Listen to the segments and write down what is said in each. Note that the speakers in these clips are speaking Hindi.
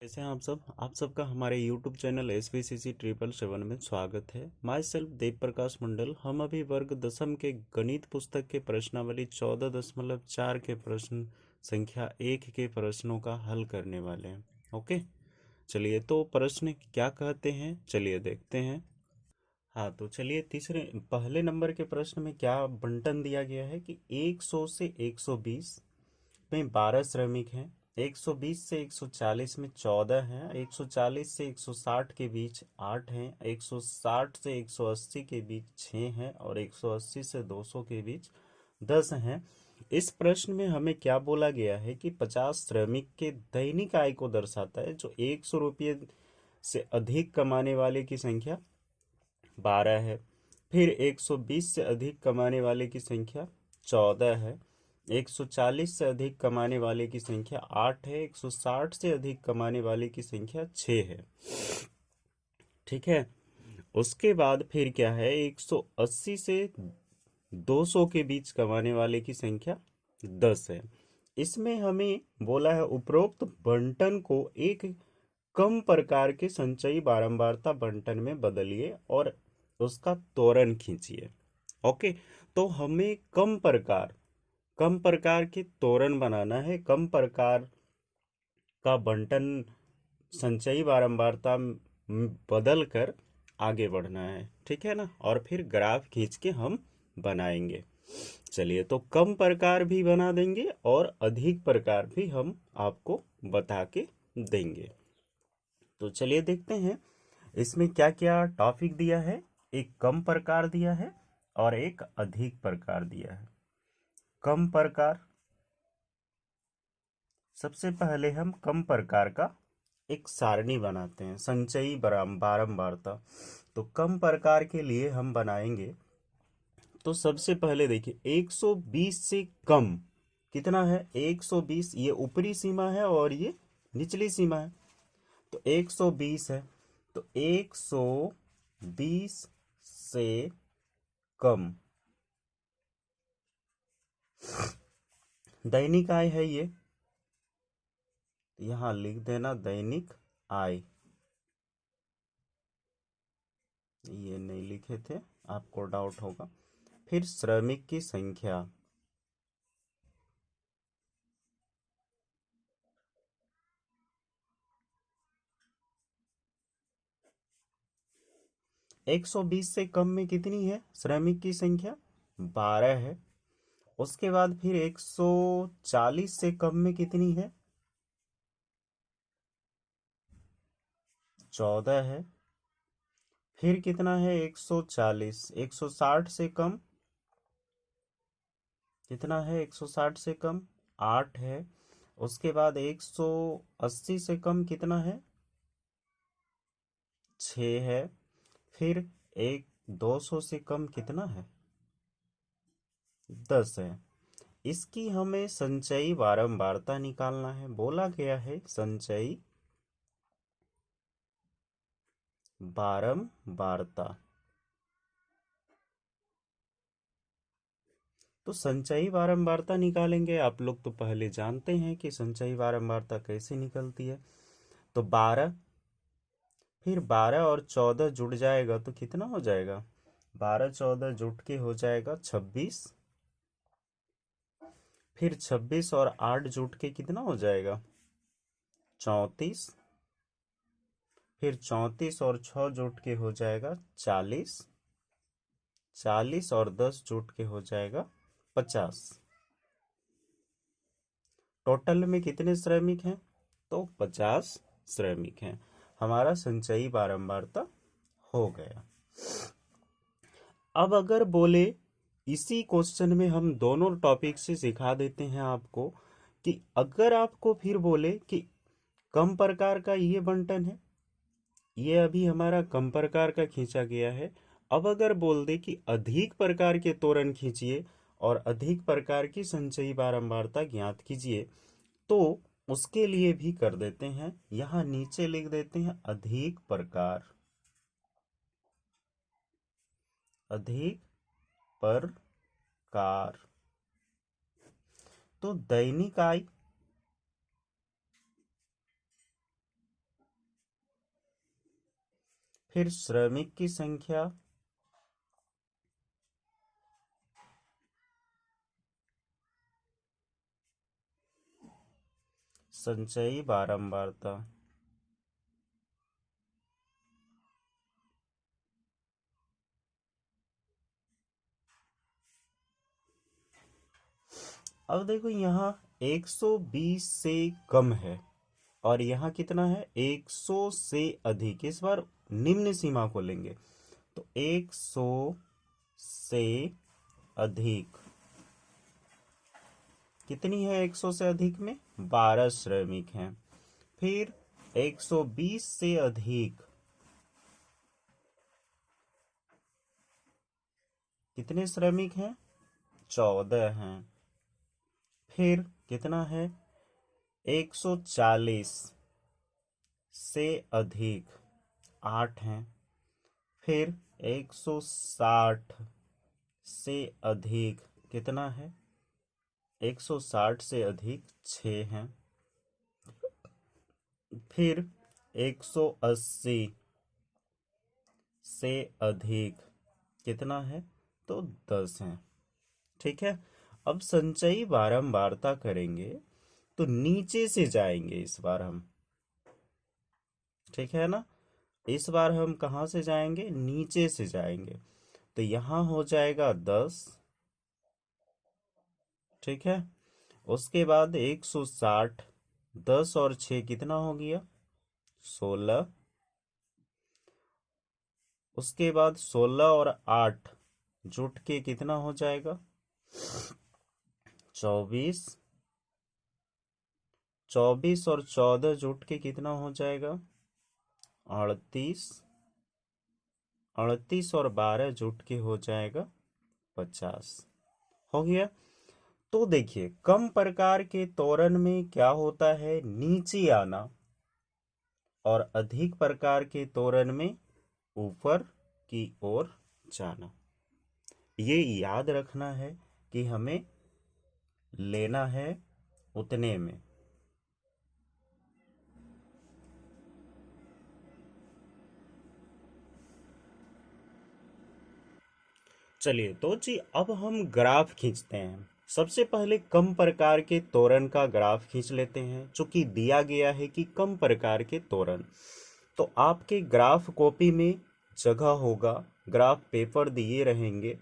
कैसे हैं आप सबका हमारे YouTube चैनल SPCC 777 में स्वागत है। माई सेल्फ देव प्रकाश मंडल। हम अभी वर्ग दसम के गणित पुस्तक के प्रश्नावली 14.4 के प्रश्न संख्या 1 के प्रश्नों का हल करने वाले हैं। ओके, चलिए तो प्रश्न क्या कहते हैं, चलिए देखते हैं। हाँ, तो चलिए पहले नंबर के प्रश्न में क्या बंटन दिया गया है कि 100 से 120 में 12 श्रमिक हैं, 120 से 140 में 14 हैं, 140 से 160 के बीच 8 हैं, 160 से 180 के बीच 6 हैं और 180 से 200 के बीच 10 हैं। इस प्रश्न में हमें क्या बोला गया है कि 50 श्रमिक के दैनिक आय को दर्शाता है, जो 100 रुपये से अधिक कमाने वाले की संख्या 12 है। फिर 120 से अधिक कमाने वाले की संख्या 14 है, 140 से अधिक कमाने वाले की संख्या 8 है, 160 से अधिक कमाने वाले की संख्या 6 है। ठीक है, उसके बाद फिर क्या है, 180 से 200 के बीच कमाने वाले की संख्या 10 है। इसमें हमें बोला है उपरोक्त बंटन को एक कम प्रकार के संचयी बारंबारता बंटन में बदलिए और उसका त्वरण खींचिए। ओके, तो हमें कम प्रकार के त्वरण बनाना है, कम प्रकार का बंटन संचयी बारंबारता बदल कर आगे बढ़ना है। ठीक है ना, और फिर ग्राफ खींच के हम बनाएंगे। चलिए, तो कम प्रकार भी बना देंगे और अधिक प्रकार भी हम आपको बता के देंगे। तो चलिए देखते हैं इसमें क्या क्या टॉपिक दिया है। एक कम प्रकार दिया है और एक अधिक प्रकार दिया है। कम प्रकार, सबसे पहले हम कम प्रकार का एक सारणी बनाते हैं, संचयी बारंबारता। तो कम प्रकार के लिए हम बनाएंगे, तो सबसे पहले देखिए 120 से कम कितना है, 120 ये ऊपरी सीमा है और ये निचली सीमा है। तो 120 है, तो 120 से कम दैनिक आय है ये, यहां लिख देना दैनिक आय। ये नहीं लिखे थे, आपको डाउट होगा। फिर श्रमिक की संख्या, 120 से कम में कितनी है श्रमिक की संख्या, 12 है। उसके बाद फिर 140 से कम में कितनी है, 14 है। फिर कितना है 140, 160 से कम कितना है, 160 से कम 8 है। उसके बाद 180 से कम कितना है, 6 है। फिर 200 से कम कितना है, 10 है। इसकी हमें संचयी बारंबारता निकालना है। बोला गया है संचयी बारंबारता। तो संचयी बारंबारता निकालेंगे, आप लोग तो पहले जानते हैं कि संचयी बारंबारता कैसे निकलती है। तो 12, फिर 12 और 14 जुड़ जाएगा तो कितना हो जाएगा, 12 14 जुट के हो जाएगा 26। फिर 26 और 8 जुट के कितना हो जाएगा, 34। फिर 34 और 6 जुट के हो जाएगा 40। 40 और 10 जुट के हो जाएगा 50। टोटल में कितने श्रमिक हैं, तो 50 श्रमिक हैं। हमारा संचयी बारंबारता हो गया। अब अगर बोले, इसी क्वेश्चन में हम दोनों टॉपिक से सिखा देते हैं आपको कि अगर आपको फिर बोले कि कम प्रकार का ये बंटन है, ये अभी हमारा कम प्रकार का खींचा गया है। अब अगर बोल दे कि अधिक प्रकार के त्वरण खींचिए और अधिक प्रकार की संचयी बारंबारता ज्ञात कीजिए, तो उसके लिए भी कर देते हैं। यहां नीचे लिख देते हैं अधिक प्रकार, अधिक प्रकार। तो दैनिक आय फिर श्रमिक की संख्या, संचयी बारंबारता। अब देखो यहाँ 120 से कम है और यहाँ कितना है 100 से अधिक। इस बार निम्न सीमा को लेंगे तो 100 से अधिक कितनी है, 100 से अधिक में 12 श्रमिक हैं। फिर 120 से अधिक कितने श्रमिक हैं, 14 हैं। फिर कितना है 140 से अधिक 8 हैं। फिर 160 से अधिक कितना है, 160 से अधिक 6 हैं। फिर 180 से अधिक कितना है, तो 10 हैं। ठीक है, अब संचयी बारंबारता करेंगे तो नीचे से जाएंगे इस बार हम। ठीक है ना, इस बार हम कहाँ से जाएंगे, नीचे से जाएंगे। तो यहाँ हो जाएगा 10। ठीक है, उसके बाद 160, 10 और 6 कितना हो गया, 16। उसके बाद 16 और 8 जुट के कितना हो जाएगा, 24। 24 और 14 जुट के कितना हो जाएगा, 38। 38 और 12 जुट के हो जाएगा 50। हो गया। तो देखिए कम प्रकार के त्वरण में क्या होता है, नीचे आना, और अधिक प्रकार के त्वरण में ऊपर की ओर जाना। ये याद रखना है कि हमें लेना है उतने में। चलिए तो जी अब हम ग्राफ खींचते हैं। सबसे पहले कम प्रकार के त्वरण का ग्राफ खींच लेते हैं, चूंकि दिया गया है कि कम प्रकार के त्वरण। तो आपके ग्राफ कॉपी में जगह होगा, ग्राफ पेपर दिए रहेंगे,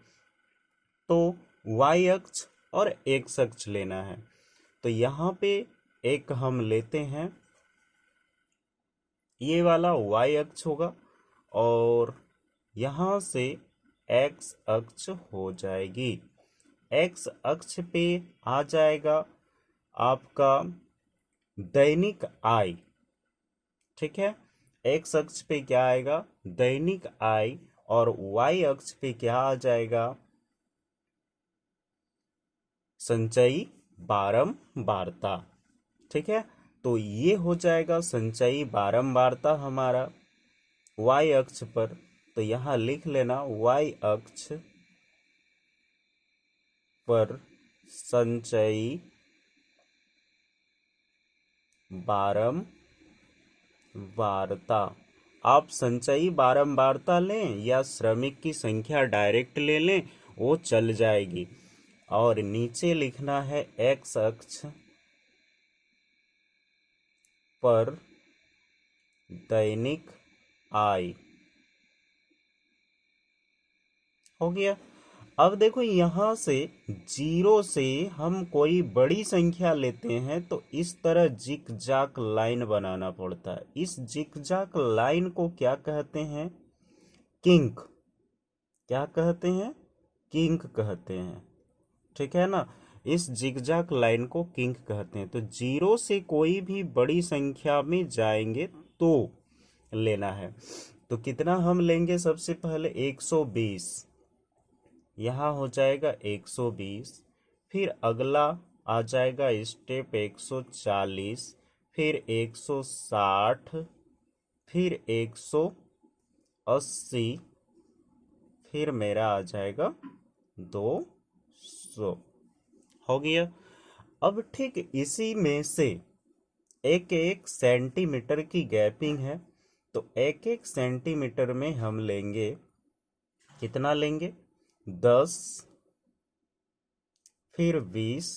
तो y अक्ष और x अक्ष लेना है। तो यहाँ पे एक हम लेते हैं, ये वाला y अक्ष होगा और यहाँ से x अक्ष हो जाएगी। x अक्ष पे आ जाएगा आपका दैनिक आय। ठीक है, x अक्ष पे क्या आएगा, दैनिक आय, और y अक्ष पे क्या आ जाएगा, संचयी बारंबारता। ठीक है, तो ये हो जाएगा संचयी बारंबारता हमारा y अक्ष पर। तो यहाँ लिख लेना y अक्ष पर संचयी बारंबारता। आप संचयी बारंबारता लें या श्रमिक की संख्या डायरेक्ट ले लें, वो चल जाएगी। और नीचे लिखना है x अक्ष पर दैनिक आय। हो गया। अब देखो यहाँ से 0 से हम कोई बड़ी संख्या लेते हैं तो इस तरह जिक जाक लाइन बनाना पड़ता है। इस जिक जाक लाइन को क्या कहते हैं, किंक। क्या कहते हैं, किंक कहते हैं। ठीक है ना, इस जिगजैग लाइन को किंक कहते हैं। तो 0 से कोई भी बड़ी संख्या में जाएंगे तो लेना है। तो कितना हम लेंगे, सबसे पहले 120, यहाँ हो जाएगा 120। फिर अगला आ जाएगा स्टेप 140, फिर 160, फिर 180, फिर मेरा आ जाएगा 200। हो गया। अब ठीक इसी में से एक एक सेंटीमीटर की गैपिंग है, तो 1-1 सेंटीमीटर में हम लेंगे, कितना लेंगे? 10, फिर 20,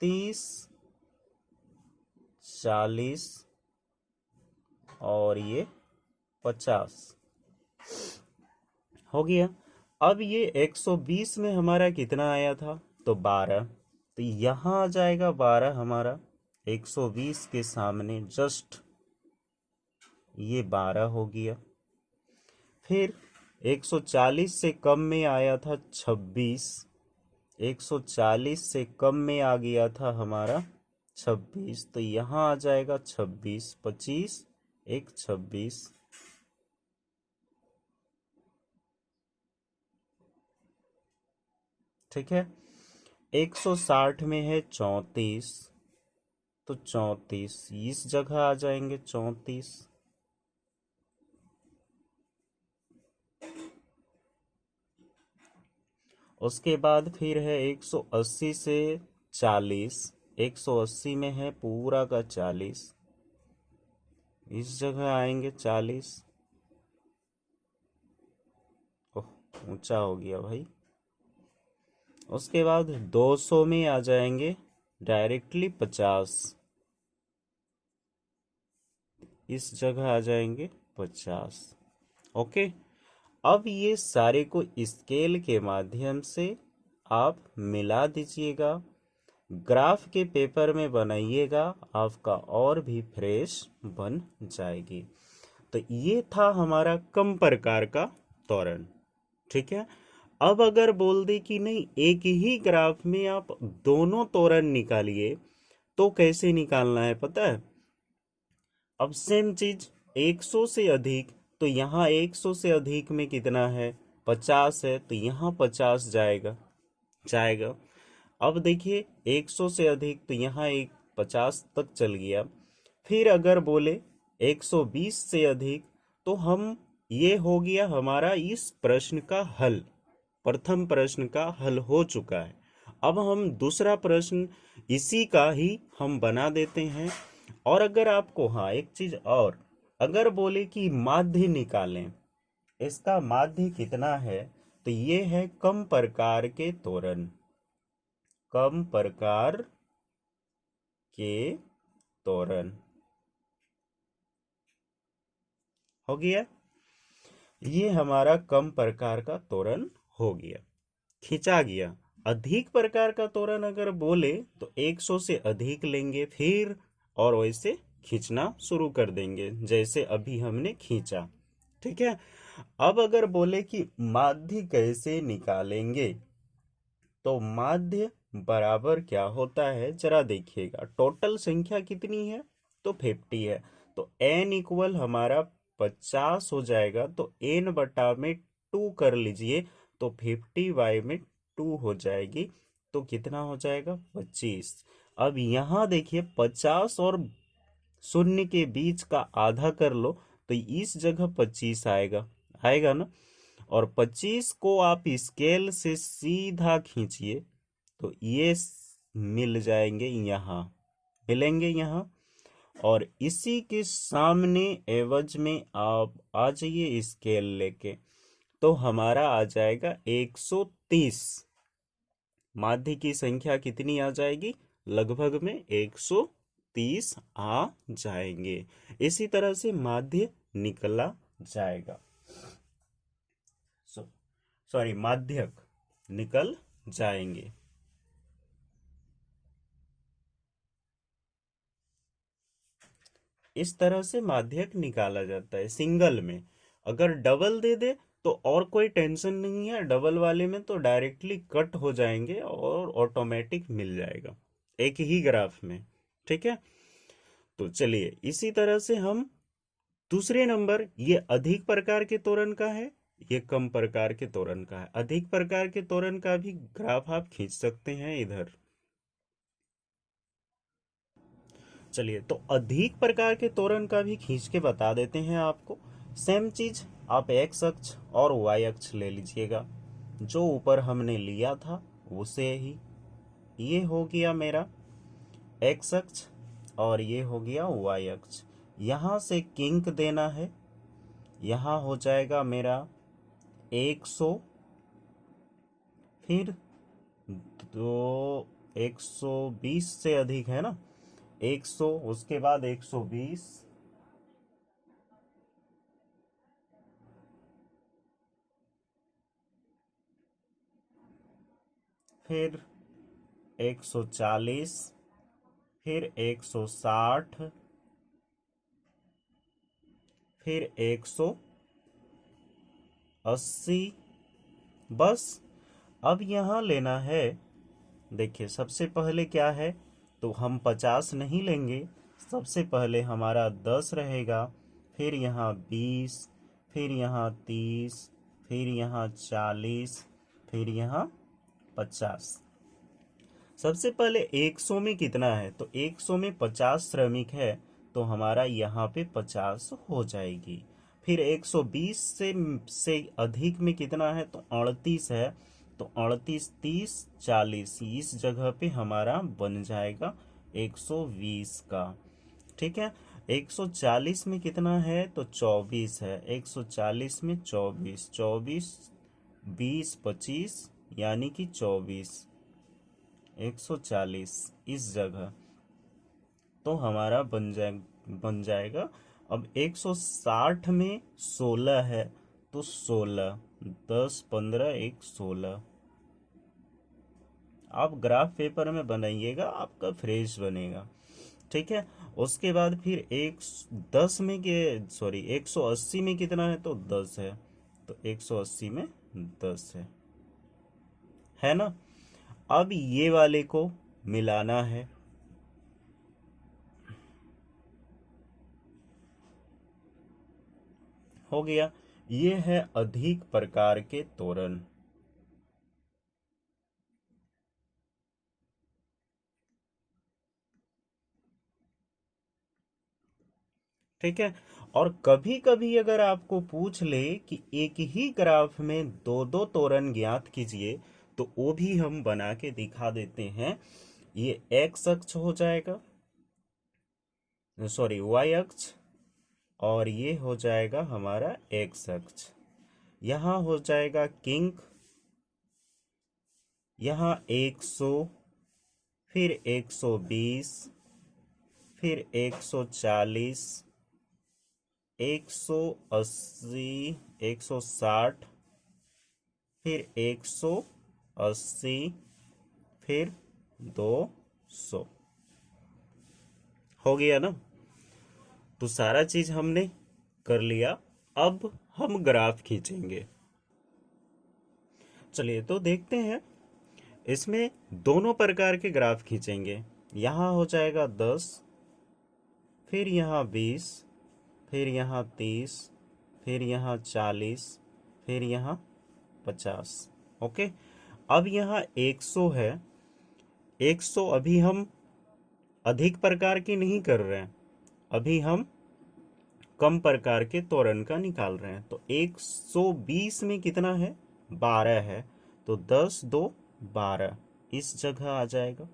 30, 40 और ये 50 हो गया। अब ये 120 में हमारा कितना आया था? तो 12, तो यहाँ आ जाएगा 12 हमारा 120 के सामने, जस्ट ये 12 हो गया। फिर 140 से कम में आया था 26, 140 से कम में आ गया था हमारा 26, तो यहाँ आ जाएगा 26, 25, 26। ठीक है। 160 में है 34, तो 34 इस जगह आ जाएंगे 34। उसके बाद फिर है 180 से 40, 180 में है पूरा का 40, इस जगह आएंगे 40। ओह, ऊंचा हो गया भाई। उसके बाद 200 में आ जाएंगे डायरेक्टली 50, इस जगह आ जाएंगे 50। ओके। अब ये सारे को स्केल के माध्यम से आप मिला दीजिएगा, ग्राफ के पेपर में बनाइएगा, आपका और भी फ्रेश बन जाएगी। तो ये था हमारा कम प्रकार का त्वरण। ठीक है। अब अगर बोल दे कि नहीं, एक ही ग्राफ में आप दोनों त्वरण निकालिए, तो कैसे निकालना है पता है? अब सेम चीज 100 से अधिक, तो यहाँ 100 से अधिक में कितना है? 50 है, तो यहाँ 50 जाएगा जाएगा। अब देखिए 100 से अधिक, तो यहाँ एक 50 तक चल गया। फिर अगर बोले 120 से अधिक, तो हम ये हो गया हमारा इस प्रश्न का हल, प्रथम प्रश्न का हल हो चुका है। अब हम दूसरा प्रश्न इसी का ही हम बना देते हैं। और अगर आपको, हाँ एक चीज और, अगर बोले कि माध्य निकालें, इसका माध्य कितना है, तो ये है कम प्रकार के त्वरण, कम प्रकार के त्वरण। हो गया, ये हमारा कम प्रकार का त्वरण हो गया, खींचा गया। अधिक प्रकार का त्वरण अगर बोले तो 100 से अधिक लेंगे फिर, और वैसे खींचना शुरू कर देंगे जैसे अभी हमने खींचा। ठीक है। अब अगर बोले कि माध्य कैसे निकालेंगे, तो माध्य बराबर क्या होता है जरा देखिएगा। टोटल संख्या कितनी है? तो 50 है, तो n इक्वल हमारा 50 हो जाएगा, तो n बटा में 2 कर लीजिए, तो 50y में 2 हो जाएगी, तो कितना हो जाएगा? 25। अब यहाँ देखिए 50 और शून्य के बीच का आधा कर लो, तो इस जगह 25 आएगा, आएगा ना। और 25 को आप स्केल से सीधा खींचिए, तो ये मिल जाएंगे यहाँ, मिलेंगे यहाँ। और इसी के सामने एवज में आप आ जाइए स्केल लेके, तो हमारा आ जाएगा 130। माध्य की संख्या कितनी आ जाएगी? लगभग में 130 आ जाएंगे। इसी तरह से माध्य निकला जाएगा, सॉरी माध्यक निकल जाएंगे। इस तरह से माध्यक निकाला जाता है सिंगल में। अगर डबल दे दे तो और कोई टेंशन नहीं है, डबल वाले में तो डायरेक्टली कट हो जाएंगे और ऑटोमेटिक मिल जाएगा एक ही ग्राफ में। ठीक है। तो चलिए इसी तरह से हम दूसरे नंबर, ये अधिक प्रकार के त्वरण का है, ये कम प्रकार के त्वरण का है। अधिक प्रकार के त्वरण का भी ग्राफ आप खींच सकते हैं इधर। चलिए तो अधिक प्रकार के त्वरण का भी खींच के बता देते हैं आपको। सेम चीज आप एक्स अक्ष और वाई अक्ष ले लीजिएगा, जो ऊपर हमने लिया था उसे ही। ये हो गया मेरा एक्स अक्ष और ये हो गया वाई अक्ष। यहाँ से किंक देना है, यहाँ हो जाएगा मेरा 100, फिर तो 120 से अधिक है ना, 100, उसके बाद 120, फिर 140, फिर 160, फिर 180। बस अब यहाँ लेना है, देखिए सबसे पहले क्या है, तो हम 50 नहीं लेंगे, सबसे पहले हमारा 10 रहेगा, फिर यहाँ 20, फिर यहाँ 30, फिर यहाँ 40, फिर यहाँ 50। सबसे पहले 100 में कितना है, तो 100 में 50 श्रमिक है, तो हमारा यहाँ पे 50 हो जाएगी। फिर 120 से अधिक में कितना है, तो 38 है, तो 38, 30, 40, इस जगह पे हमारा बन जाएगा 120 का। ठीक है। 140 में कितना है, तो 24 है, 140 में 24, 24, 20, 25, यानी कि 24, 140 इस जगह, तो हमारा बन जाएगा। अब 160 में 16 है, तो 16, 10, 15, 1, 16। आप ग्राफ पेपर में बनाइएगा, आपका फ्रेश बनेगा। ठीक है। उसके बाद फिर 180 में कितना है, तो 10 है, तो 180 में 10 है ना। अब ये वाले को मिलाना है, हो गया। ये है अधिक प्रकार के तोरण। ठीक है। और कभी कभी अगर आपको पूछ ले कि एक ही ग्राफ में दो दो तोरण ज्ञात कीजिए, तो वो भी हम बना के दिखा देते हैं। ये एक्स अक्ष हो जाएगा, सॉरी वाई अक्ष, और ये हो जाएगा हमारा एक्स अक्ष। यहाँ हो जाएगा किंग, यहाँ 100, फिर 120, फिर 140, 180, 160, फिर 180, फिर 200। हो गया ना। तो सारा चीज हमने कर लिया। अब हम ग्राफ खींचेंगे। चलिए तो देखते हैं। इसमें दोनों प्रकार के ग्राफ खींचेंगे। यहाँ हो जाएगा 10, फिर यहाँ 20, फिर यहाँ 30, फिर यहाँ 40, फिर यहाँ 50। ओके। अब यहाँ 100 है। 100 अभी हम अधिक प्रकार की नहीं कर रहे हैं, अभी हम कम प्रकार के तोरण का निकाल रहे हैं। तो 120 में कितना है, 12 है, तो 10, 2, 12 इस जगह आ जाएगा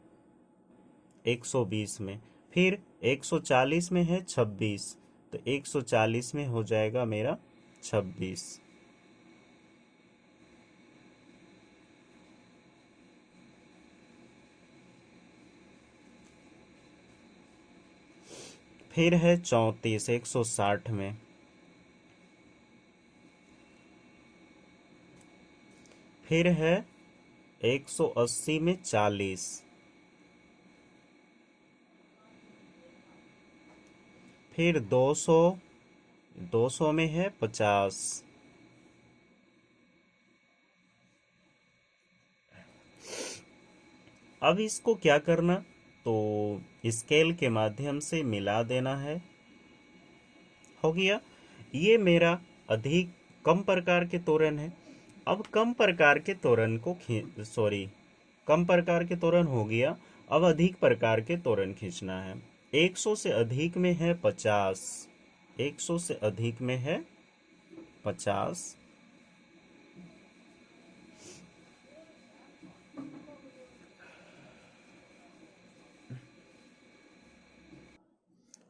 120 में। फिर 140 में है 26, तो 140 में हो जाएगा मेरा 26। फिर है 34 160 में। फिर है 180 में 40। फिर 200, 200 में है 50। अब इसको क्या करना, तो स्केल के माध्यम से मिला देना है। हो गया। ये मेरा अधिक कम प्रकार के तोरण है। अब कम प्रकार के तोरण को सॉरी, कम प्रकार के तोरण हो गया। अब अधिक प्रकार के तोरण खींचना है। 100 से अधिक में है 50, 100 से अधिक में है 50।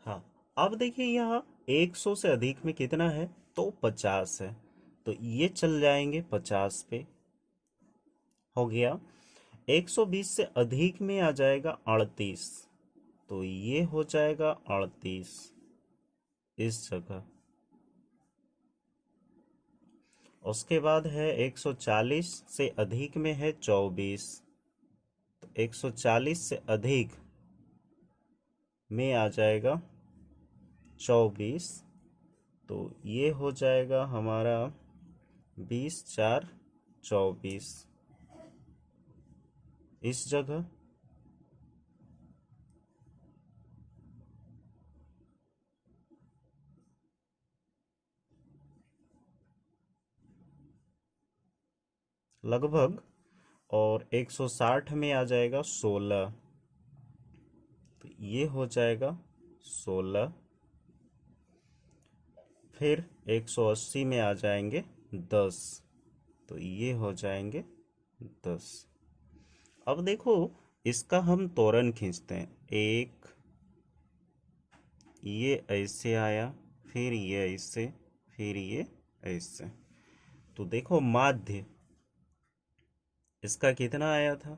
हाँ, अब देखिए यहाँ 100 से अधिक में कितना है, तो 50 है, तो ये चल जाएंगे 50 पे, हो गया। 120 से अधिक में आ जाएगा 38, तो ये हो जाएगा 38 इस जगह। उसके बाद है 140 से अधिक में है 24, तो 140 से अधिक में आ जाएगा 24, तो ये हो जाएगा हमारा 20 4 24 इस जगह। लगभग। और 160 में आ जाएगा 16, तो ये हो जाएगा 16। फिर 180 में आ जाएंगे 10, तो ये हो जाएंगे 10। अब देखो इसका हम त्वरण खींचते हैं। एक, ये ऐसे आया, फिर ये ऐसे, फिर ये ऐसे, तो देखो माध्य इसका कितना आया था,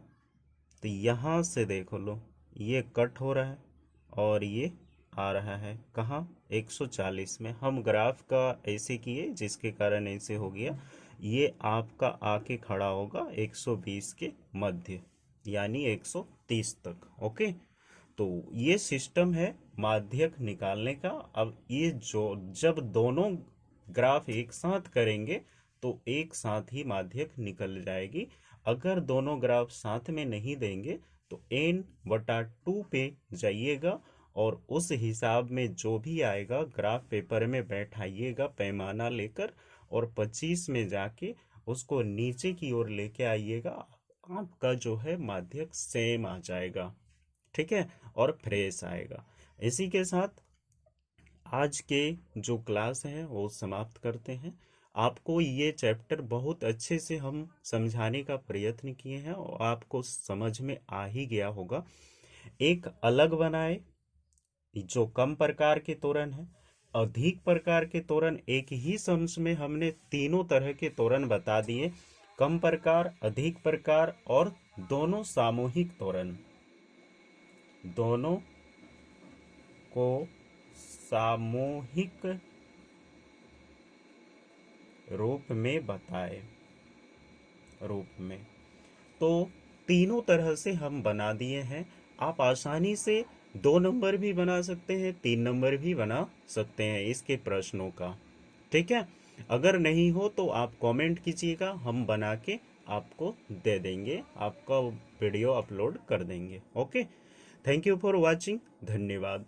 तो यहाँ से देखो लो, ये कट हो रहा है और ये आ रहा है कहाँ, 140 में। हम ग्राफ का ऐसे किए जिसके कारण ऐसे हो गया। ये आपका आके खड़ा होगा 120 के मध्य, यानी 130 तक। ओके, तो ये सिस्टम है माध्यक निकालने का। अब ये जो जब दोनों ग्राफ एक साथ करेंगे तो एक साथ ही माध्यक निकल जाएगी। अगर दोनों ग्राफ साथ में नहीं देंगे तो n/2 पे जाइएगा और उस हिसाब में जो भी आएगा ग्राफ पेपर में बैठाइएगा पैमाना लेकर, और 25 में जाके उसको नीचे की ओर लेके आइएगा। आपका जो है माध्यक सेम आ जाएगा, ठीक है, और फ्रेश आएगा। इसी के साथ आज के जो क्लास है वो समाप्त करते हैं। आपको ये चैप्टर बहुत अच्छे से हम समझाने का प्रयत्न किए हैं और आपको समझ में आ ही गया होगा। एक अलग बनाए जो कम प्रकार के तोरण है, अधिक प्रकार के तोरण। एक ही समझ में हमने तीनों तरह के तोरण बता दिए, कम प्रकार, अधिक प्रकार और दोनों सामूहिक तोरण। दोनों को सामूहिक रूप में बताए, रूप में। तो तीनों तरह से हम बना दिए हैं। आप आसानी से 2 नंबर भी बना सकते हैं, 3 नंबर भी बना सकते हैं इसके प्रश्नों का, ठीक है। अगर नहीं हो तो आप कमेंट कीजिएगा, हम बना के आपको दे देंगे, आपका वीडियो अपलोड कर देंगे। Okay, thank you for watching, धन्यवाद।